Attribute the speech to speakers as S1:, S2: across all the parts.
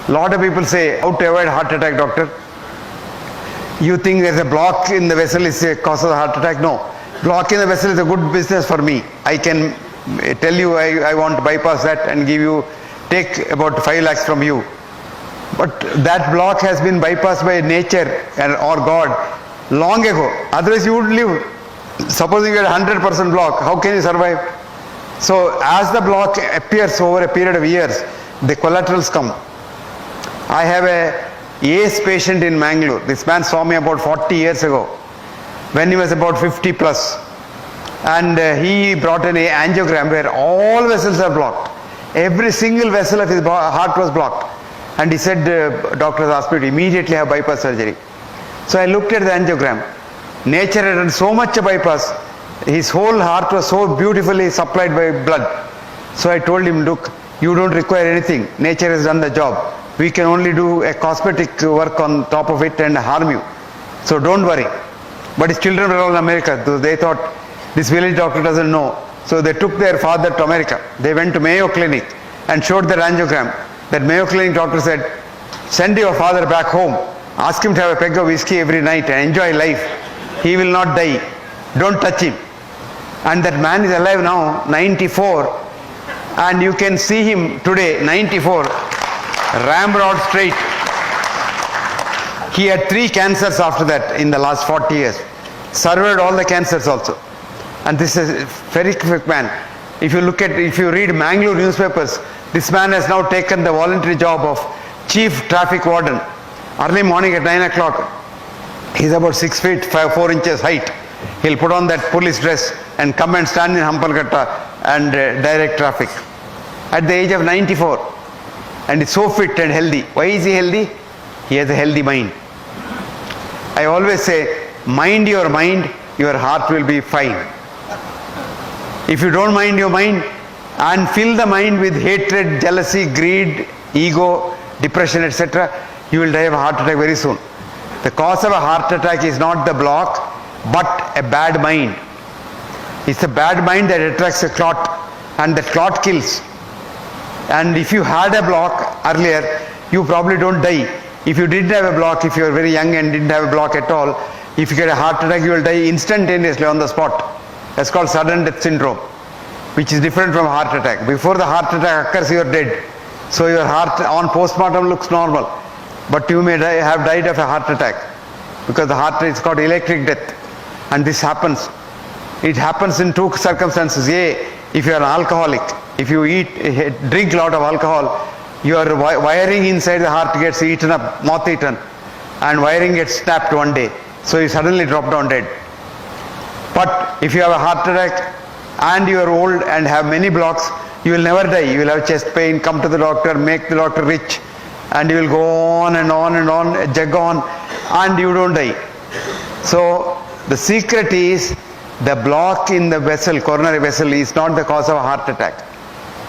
S1: Lot of people say, how to avoid heart attack, doctor? You think there's a block in the vessel is a cause of the heart attack? No. Block in the vessel is a good business for me. I can tell you I want to bypass that and take about 5 lakhs from you. But that block has been bypassed by nature or God long ago. Otherwise you would live. Supposing you had 100% block, how can you survive? So as the block appears over a period of years, the collaterals come. I have a ACE patient in Mangalore. This man saw me about 40 years ago when he was about 50 plus. And he brought an angiogram where all vessels are blocked. Every single vessel of his heart was blocked. And he said, doctors asked me to immediately have bypass surgery. So I looked at the angiogram. Nature had done so much a bypass. His whole heart was so beautifully supplied by blood. So I told him, look, you don't require anything. Nature has done the job. We can only do a cosmetic work on top of it and harm you. So don't worry. But his children were all in America. So they thought, this village doctor doesn't know. So they took their father to America. They went to Mayo Clinic and showed their angiogram. That Mayo Clinic doctor said, send your father back home. Ask him to have a peg of whiskey every night and enjoy life. He will not die. Don't touch him. And that man is alive now, 94. And you can see him today, 94, ramrod straight. He had 3 cancers after that in the last 40 years. Survived all the cancers also. And this is a very quick man. If you read Mangalore newspapers, this man has now taken the voluntary job of chief traffic warden. Early morning at 9 o'clock, he's about 6 feet 4 inches height. He'll put on that police dress and come and stand in Hampalgatta and direct traffic. At the age of 94. And he's so fit and healthy. Why is he healthy? He has a healthy mind. I always say, mind, your heart will be fine. If you don't mind your mind and fill the mind with hatred, jealousy, greed, ego, depression, etc., you will die of a heart attack very soon. The cause of a heart attack is not the block, but a bad mind. It's a bad mind that attracts a clot, and that clot kills. And if you had a block earlier, you probably don't die. If you didn't have a block, if you were very young and didn't have a block at all, if you get a heart attack, you will die instantaneously on the spot. That's called sudden death syndrome, which is different from heart attack. Before the heart attack occurs, you are dead. So your heart on postmortem looks normal, but you may have died of a heart attack, because the heart is called electric death. And this happens. It happens in 2 circumstances. A, if you are an alcoholic, if you drink a lot of alcohol, your wiring inside the heart gets eaten up, moth eaten, and wiring gets snapped one day. So you suddenly drop down dead. But if you have a heart attack and you are old and have many blocks, you will never die. You will have chest pain, come to the doctor, make the doctor rich, and you will go on and on and on, jug on, and you don't die. So the secret is the block in the vessel, coronary vessel, is not the cause of a heart attack.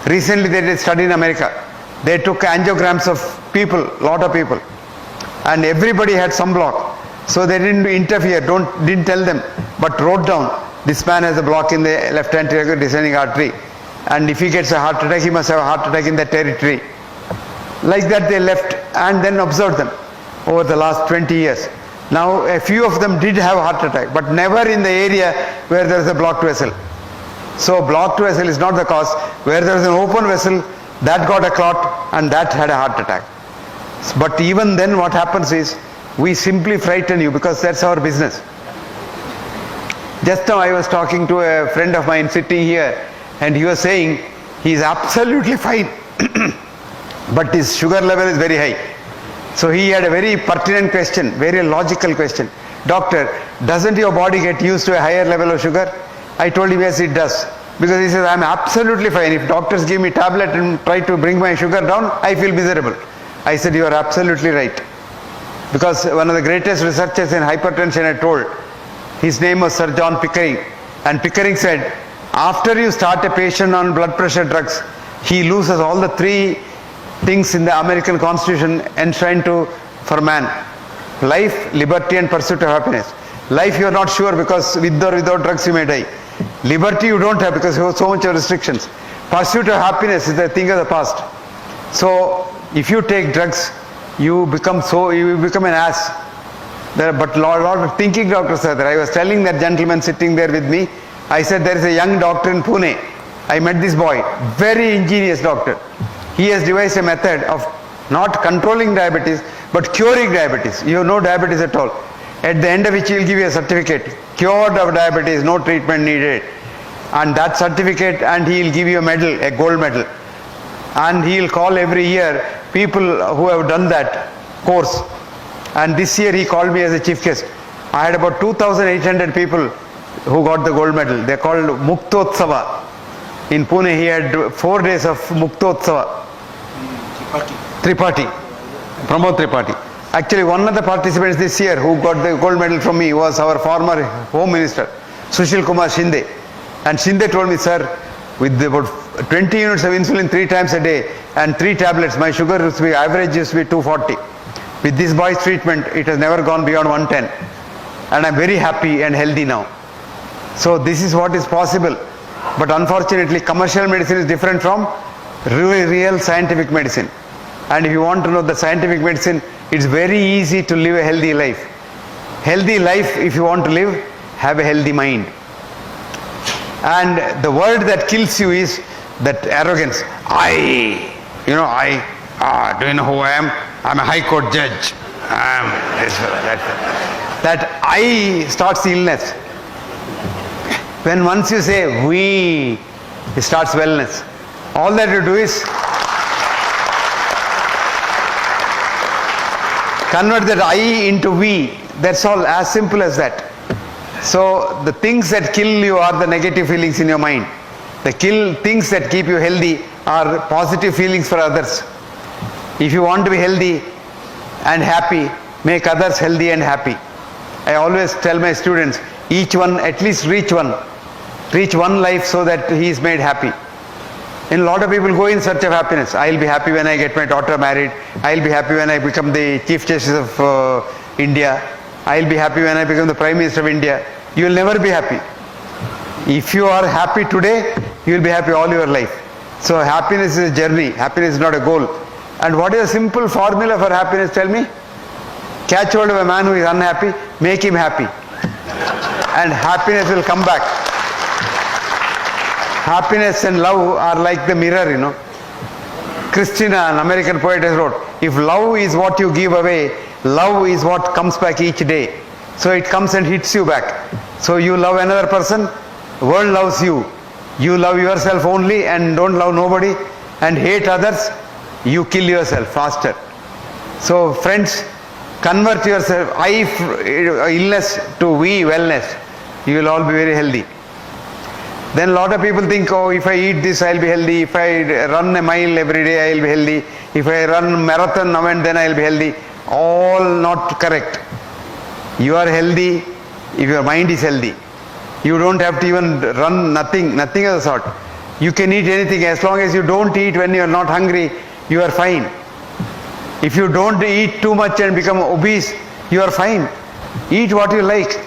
S1: Recently they did a study in America. They took angiograms of people, lot of people, and everybody had some block. So they didn't interfere, didn't tell them, but wrote down, this man has a block in the left anterior descending artery, and if he gets a heart attack, he must have a heart attack in that territory. Like that they left and then observed them over the last 20 years. Now a few of them did have a heart attack, but never in the area where there is a blocked vessel. So blocked vessel is not the cause. Where there is an open vessel, that got a clot and that had a heart attack. But even then what happens is, we simply frighten you, because that's our business. Just now I was talking to a friend of mine sitting here, and he was saying he is absolutely fine, but his sugar level is very high. So he had a very pertinent question, very logical question. Doctor, doesn't your body get used to a higher level of sugar? I told him, yes, it does. Because he says, I'm absolutely fine. If doctors give me tablet and try to bring my sugar down, I feel miserable. I said, you are absolutely right. Because one of the greatest researchers in hypertension I told, his name was Sir John Pickering. And Pickering said, after you start a patient on blood pressure drugs, he loses all the 3 things in the American Constitution enshrined for man: life, liberty, and pursuit of happiness. Life you are not sure, because with or without drugs you may die. Liberty you don't have because you have so much of restrictions. Pursuit of happiness is the thing of the past. So If you take drugs, you become an ass. But lot of thinking doctors are there. I was telling that gentleman sitting there with me, I said there is a young doctor in Pune. I met this boy, very ingenious doctor. He has devised a method of not controlling diabetes, but curing diabetes. You have no diabetes at all. At the end of which he will give you a certificate, cured of diabetes, no treatment needed. And that certificate, and he will give you a medal, a gold medal. And he will call every year people who have done that course. And this year he called me as a chief guest. I had about 2,800 people who got the gold medal. They are called Muktotsava. In Pune he had 4 days of Muktotsava. Tripathi. Pramod Tripathi. Actually, one of the participants this year who got the gold medal from me was our former Home Minister, Sushil Kumar Shinde. And Shinde told me, sir, with about 20 units of insulin 3 times a day and 3 tablets, my sugar used to be, average used to be 240. With this boy's treatment, it has never gone beyond 110. And I'm very happy and healthy now. So this is what is possible. But unfortunately, commercial medicine is different from real scientific medicine. And if you want to know the scientific medicine, it's very easy to live a healthy life. Healthy life, if you want to live, have a healthy mind. And the word that kills you is that arrogance. Do you know who I am? I'm a high court judge. That I starts the illness. When once you say we, it starts wellness. All that you do is convert that I into we. That's all, as simple as that. So the things that kill you are the negative feelings in your mind. The things that keep you healthy are positive feelings for others. If you want to be healthy and happy, make others healthy and happy. I always tell my students, each one, at least reach one life so that he is made happy. And a lot of people go in search of happiness. I'll be happy when I get my daughter married. I'll be happy when I become the Chief Justice of India. I'll be happy when I become the Prime Minister of India. You will never be happy. If you are happy today, you will be happy all your life. So happiness is a journey. Happiness is not a goal. And what is a simple formula for happiness? Tell me. Catch hold of a man who is unhappy, make him happy. And happiness will come back. Happiness and love are like the mirror, you know. Christina, an American poet, has wrote, if love is what you give away, love is what comes back each day. So it comes and hits you back. So you love another person, the world loves you. You love yourself only and don't love nobody and hate others, you kill yourself faster. So friends, convert yourself, illness to we, wellness. You will all be very healthy. Then a lot of people think, oh, if I eat this, I'll be healthy. If I run a mile every day, I'll be healthy. If I run marathon now and then, I'll be healthy. All not correct. You are healthy if your mind is healthy. You don't have to even run nothing of the sort. You can eat anything as long as you don't eat when you are not hungry, you are fine. If you don't eat too much and become obese, you are fine. Eat what you like.